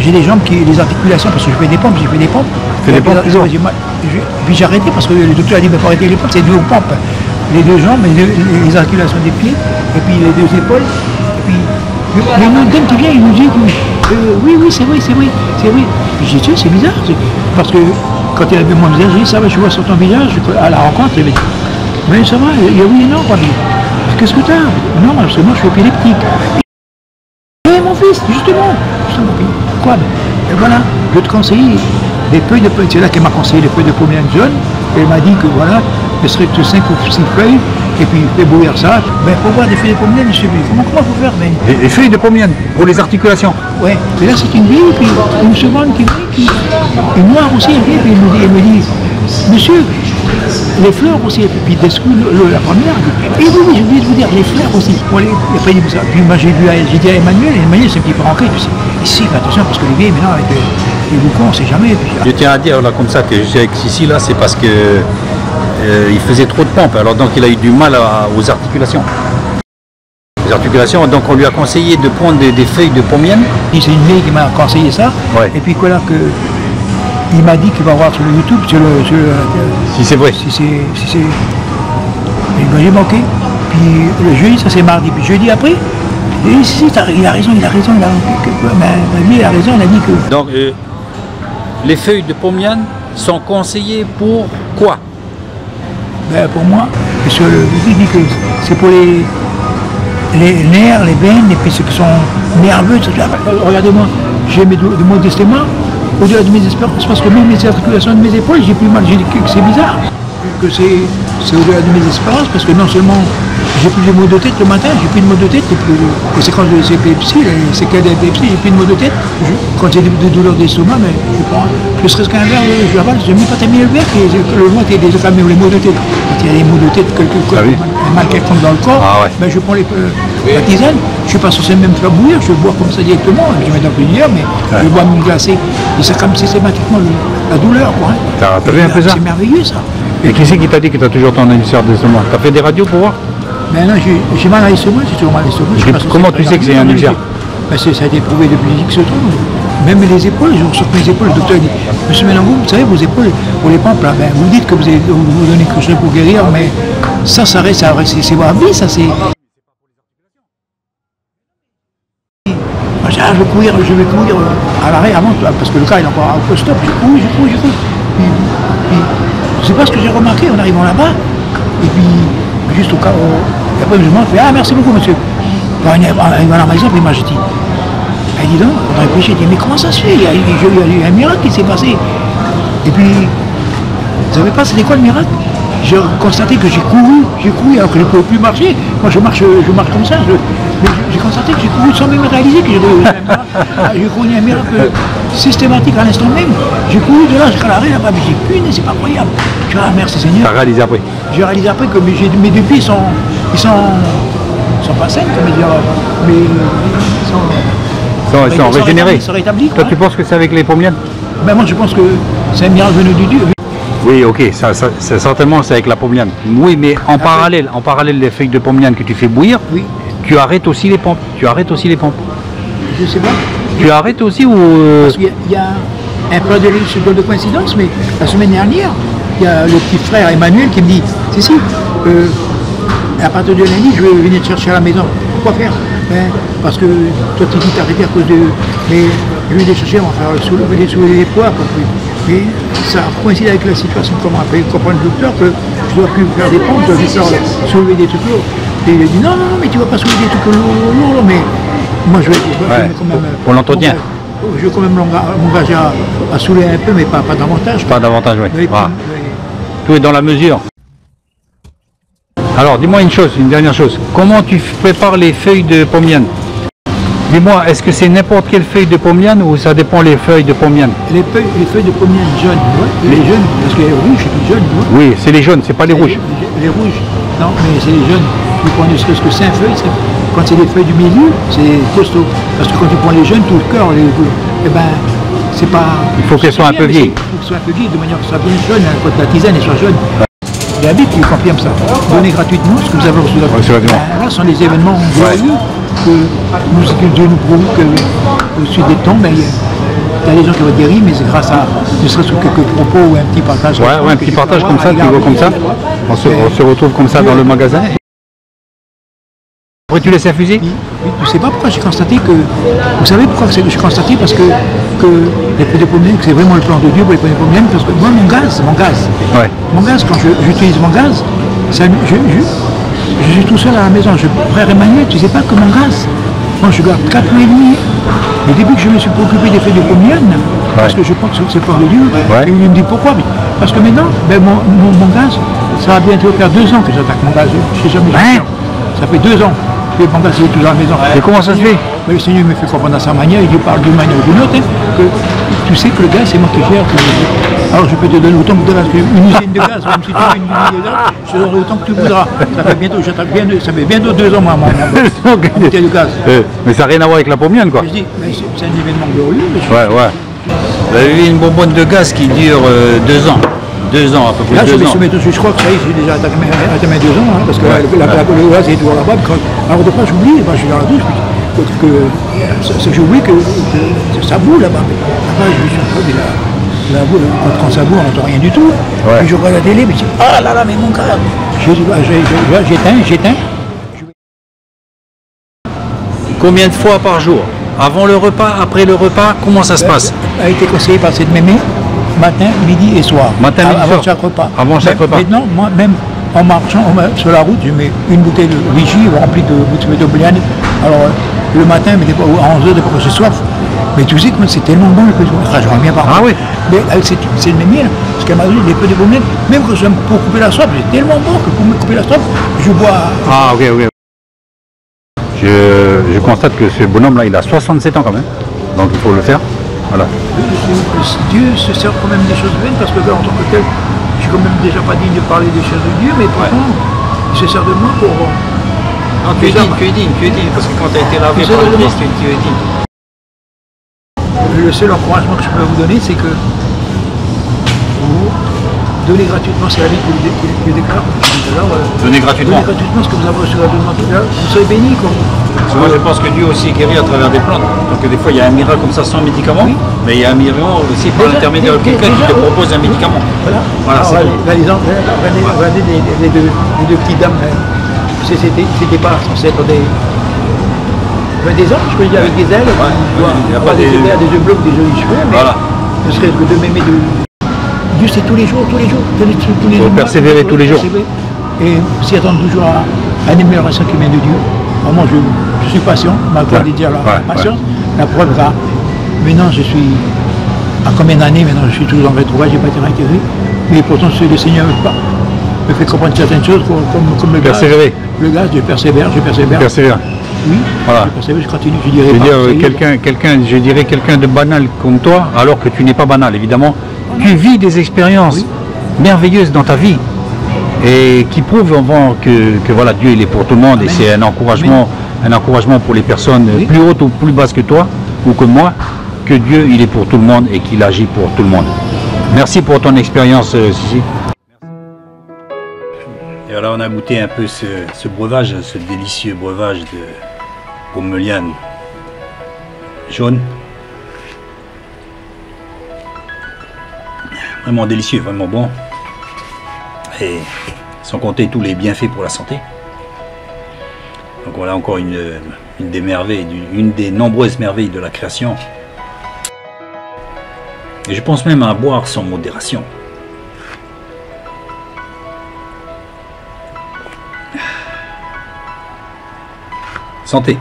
j'ai des jambes qui, les articulations, parce que je fais des pompes, Tu fais des pompes toujours? Puis j'ai arrêté parce que le docteur a dit, il faut arrêter les pompes, c'est dû aux pompes. Les deux jambes, les articulations des pieds, et puis les deux épaules, et puis le Nodem qui vient, il nous dit que oui, c'est vrai. Puis j'ai dit, c'est bizarre, parce que quand il a vu mon visage, j'ai dit, ça va, je vois sur ton visage, à la rencontre, il m'a dit, mais ça va, il y a oui et non, quoi. Qu'est-ce que t'as? Non, parce que moi je suis épileptique. Et mon fils, justement, quoi? Et voilà, je te conseille des feuilles de pommier, c'est là qu'elle m'a conseillé les feuilles de pommier jaune, et elle m'a dit que voilà, ce serait que 5 ou 6 feuilles, et puis fait bouillir ça. Ben faut voir des feuilles de pommier, monsieur, comment faut faire, ben? Les feuilles de pommier pour les articulations? Ouais, et là c'est une vieille, puis une seconde qui vient, une noire aussi, elle vient, puis elle me dit, monsieur, les fleurs aussi, et puis d'un coup, la première, et oui, j'ai oublié de vous dire, les fleurs aussi. Bon, après, il dit ça. Puis moi j'ai dit à Emmanuel c'est un petit peu rentré, tu sais. Ici, fais attention, parce que les vieilles, maintenant, avec les boucons, on ne sait jamais. Puis, je tiens à dire là comme ça que je suis avec Sissi là, c'est parce que il faisait trop de pompes, alors donc il a eu du mal aux articulations. Les articulations, donc on lui a conseillé de prendre des feuilles de pommier. C'est une vieille qui m'a conseillé ça, ouais. Et puis voilà que il m'a dit qu'il va voir sur le YouTube, si c'est vrai. Si c'est... Et ben j'ai manqué. Puis le jeudi, ça c'est mardi. Puis jeudi après, et si, il a raison. Il a raison, il a dit que... Donc les feuilles de pommier sont conseillées pour quoi? Ben pour moi, parce que le dit que c'est pour les nerfs, les veines, et puis ceux qui sont nerveux, etc. Regardez-moi, j'ai mes modestes mains, au-delà de mes espérances, parce que même les articulations de mes épaules, j'ai plus mal, j'ai dit que c'est bizarre, que c'est au-delà de mes espérances, parce que non seulement j'ai plus de maux de tête le matin, j'ai plus de maux de tête, et c'est quand j'ai épilepsie, c'est qu'à l'épilepsie, j'ai plus de maux de tête, quand j'ai des douleurs d'estomac, mais je prends, ne serait-ce qu'un verre, je l'avale, je n'ai pas terminé le verre, et le loin qui est déjà calmé, les maux de tête, quand il y a des maux de tête, un mal quelconque dans le corps, ben je prends la tisane, je ne suis pas censé même faire bouillir, je bois comme ça directement, je mets dans le plusieurs, mais je bois même glacé, et c'est comme systématiquement la douleur, quoi. T'as vu un peu ça? C'est merveilleux ça. Et qui c'est qui t'a dit que tu as toujours ton ulcère d'estomac? Tu as fait des radios pour voir? Mais non, j'ai mal à l'estomac, j'ai toujours mal à l'estomac. Comment tu sais que c'est un ulcère? Ben ça a été prouvé depuis X temps. Même les épaules, je ressors mes épaules, le docteur dit, monsieur Mélenchon, vous savez, vos épaules, pour les pompes, là, ben, vous dites que vous donnez quelque chose pour guérir, mais ça reste, c'est votre vie, ça c'est... Je vais courir à l'arrêt avant, parce que le cas il est encore au stop, je cours. Puis, je ne sais pas ce que j'ai remarqué en arrivant là-bas, et puis juste au cas où, après je me fais, ah merci beaucoup monsieur. Quand on arrive à la maison, puis moi je dis, elle dit donc, on a réfléchi, je dis, mais comment ça se fait, il y a un miracle qui s'est passé. Et puis, vous savez pas c'était quoi le miracle? J'ai constaté que j'ai couru alors que je ne pouvais plus marcher. Moi je marche comme ça, j'ai constaté que j'ai couru sans même réaliser que j'ai couru un miracle systématique à l'instant même. J'ai couru de là jusqu'à l'arrêt là-bas, mais j'ai puné, c'est pas croyable. Je dis, ah merci Seigneur. T'as réalisé après? J'ai réalisé après que mes deux pieds sont pas sains, mais ils sont régénérés. Ils sont rétablis. Toi tu penses que c'est avec les pommiers? Ben moi je pense que c'est un miracle venu du Dieu. Oui, ok, ça certainement c'est avec la pommière. Oui, mais en parallèle, les feuilles de pommière que tu fais bouillir, oui. Tu arrêtes aussi les pompes. Je sais pas. Tu arrêtes aussi ou... Parce qu'il y a un peu de coïncidence, mais la semaine dernière, il y a le petit frère Emmanuel qui me dit, si, à partir de lundi, je vais venir te chercher à la maison. Pourquoi faire? Parce que toi tu dis t'arrêter à cause de... Mais je vais les chercher, on va faire soulever les poids. Mais ça coïncide avec la situation, comment après comprendre le docteur que je dois plus faire des pompes, je dois plus faire soulever des trucs lourds. Et il a dit non, mais tu ne vas pas soulever des trucs lourds, mais moi je vais quand même... Pour l'entretien. Je vais quand même m'engager à soulever un peu, mais pas davantage. Pas davantage, oui. Oui, voilà. Tout est dans la mesure. Alors, dis-moi une dernière chose. Comment tu prépares les feuilles de pommier? Dis-moi, est-ce que c'est n'importe quelle feuille de pommier ou ça dépend les feuilles de pommier? Les feuilles de pommier jaunes, les jaunes, parce que les rouges, c'est les jaunes. Oui, c'est les jaunes, c'est pas les rouges. Les rouges, non, mais c'est les jaunes. Tu prends ne serait-ce que 5 feuilles, quand c'est les feuilles du milieu, c'est costaud. Parce que quand tu prends les jeunes, tout le cœur, eh ben, c'est pas... Il faut qu'elles soient un peu vieilles. Il faut qu'elles soient un peu vieilles, de manière que ça soit bien jaune, quand la tisane soit jaune. Il y a qui confirme ça. Donnez gratuitement ce que vous avez reçu là. Là, ce sont des événements glorieux que Dieu nous prouve que au sud des tombes, y a des gens qui vont être guéris, mais c'est grâce à, ne serait-ce que quelques propos ou un petit partage. Ouais, un petit partage comme ça, tu vois comme ça. On se retrouve comme ça dans le magasin. Après tu laisses infuser? Je ne sais pas pourquoi j'ai constaté que... Vous savez pourquoi j'ai constaté? Parce que les produits pommiers, c'est vraiment le plan de Dieu pour les produits pommiers, parce que moi, mon gaz, Ouais. mon gaz, quand j'utilise mon gaz, ça, je suis tout seul à la maison. Frère Emmanuel, tu sais pas que mon gaz, moi je garde 4 mois et demi. Le début que je me suis préoccupé des feuilles de pommiers, parce que je pense que c'est le plan de Dieu, et il me dit pourquoi? Parce que maintenant, ben, mon gaz, ça va bientôt faire 2 ans que j'attaque mon gaz. Je sais jamais. Ça fait 2 ans. Que mon gaz il est toujours à la maison. Et comment ça se fait? Mais le Seigneur me fait comprendre à sa manière, il parle d'une manière ou d'une autre, que tu sais que le gaz c'est moi qui gère. Alors je peux te donner autant que de gaz, une usine de gaz, même si tu veux une usine de gaz, je te donnerai autant que tu voudras. Ça fait bientôt, ça fait bientôt 2 ans moi, mon bouteille de gaz. Mais ça n'a rien à voir avec la pommienne quoi. Je dis, mais c'est un événement glorieux. Ouais. Vous avez vu une bonbonne de gaz qui dure 2 ans. 2 ans à peu près. Là, 2 ans. Je crois que ça y est, j'ai déjà atteint mes 2 ans, parce que le gaz est toujours là-bas. Alors, des fois, j'oublie, je suis dans la douche, j'oublie que ça boue là-bas. Là-bas, je suis en train de la boue, quand ça boue, on n'entend rien du tout. Ouais. Puis je regarde la télé, mais je dis, ah là là, mais mon gars, j'éteins. Combien de fois par jour? Avant le repas, après le repas, comment ça se passe? A été conseillé par cette mémé, matin, midi et soir. Matin, midi, avant soir. chaque repas. Avant chaque repas. Maintenant, moi, même en marchant sur la route, je mets une bouteille de vigie remplie de bouteilles de bliane. Alors, le matin, mais à 11h, depuis que j'ai soif. Mais tu sais que c'est tellement bon le peu de pommier. Je reviens pas. Ah oui. Mais avec cette mémé, là, parce qu'elle m'a dit, les peu de pommiers, même que j'aime pour couper la soif, c'est tellement bon que pour me couper la soif, je bois. Ah, ok. Je constate que ce bonhomme-là, il a 67 ans quand même. Donc il faut le faire. Voilà. Dieu se sert quand même des choses vaines, parce que en tant que tel, je suis quand même déjà pas digne de parler des choses de Dieu, mais pourtant, il se sert de moi pour... Non, tu es digne, parce que quand tu as été lavé par le Christ, tu es digne. Le seul encouragement que je peux vous donner, c'est que vous donnez gratuitement, c'est la vie qui le déclare. Donnez gratuitement. Donnez gratuitement ce que vous avez reçu gratuitement. Vous serez bénis. Moi je pense que Dieu aussi guérit à travers des plantes. Donc des fois il y a un miracle comme ça sans médicament, mais il y a un miracle aussi par l'intermédiaire de quelqu'un qui te propose un médicament. Voilà, c'est là, regardez les deux petites dames. C'était pas censé être des anges, je peux dire, avec des ailes, pas des yeux bleus ou des jolis cheveux, mais ne serait-ce que de m'aimer de... Dieu c'est tous les jours. Il faut persévérer tous les jours. Et s'y attendre toujours à une amélioration qui vient de Dieu. Vraiment, je suis patient, ma foi de dire la patience. La preuve là, maintenant je suis, à combien d'années maintenant je suis toujours en rétrograde, je n'ai pas été réitéré, mais pourtant le Seigneur me fait comprendre certaines choses comme le gaz. Persévérer. Le gaz, je persévère. Persévère. Oui, voilà. je persèvère, je continue, je dirais quelqu'un de banal comme toi, alors que tu n'es pas banal, évidemment. Tu vis des expériences merveilleuses dans ta vie et qui prouvent que voilà, Dieu il est pour tout le monde. Amen. Et c'est un encouragement pour les personnes plus hautes ou plus basses que toi ou que moi, que Dieu il est pour tout le monde et qu'il agit pour tout le monde. Merci pour ton expérience, Sissi. Et voilà, on a goûté un peu ce breuvage, ce délicieux breuvage de Pomeranian jaune. Vraiment délicieux, vraiment bon. Et sans compter tous les bienfaits pour la santé. Donc voilà encore une des merveilles, une des nombreuses merveilles de la création. Et je pense même à boire sans modération. Santé.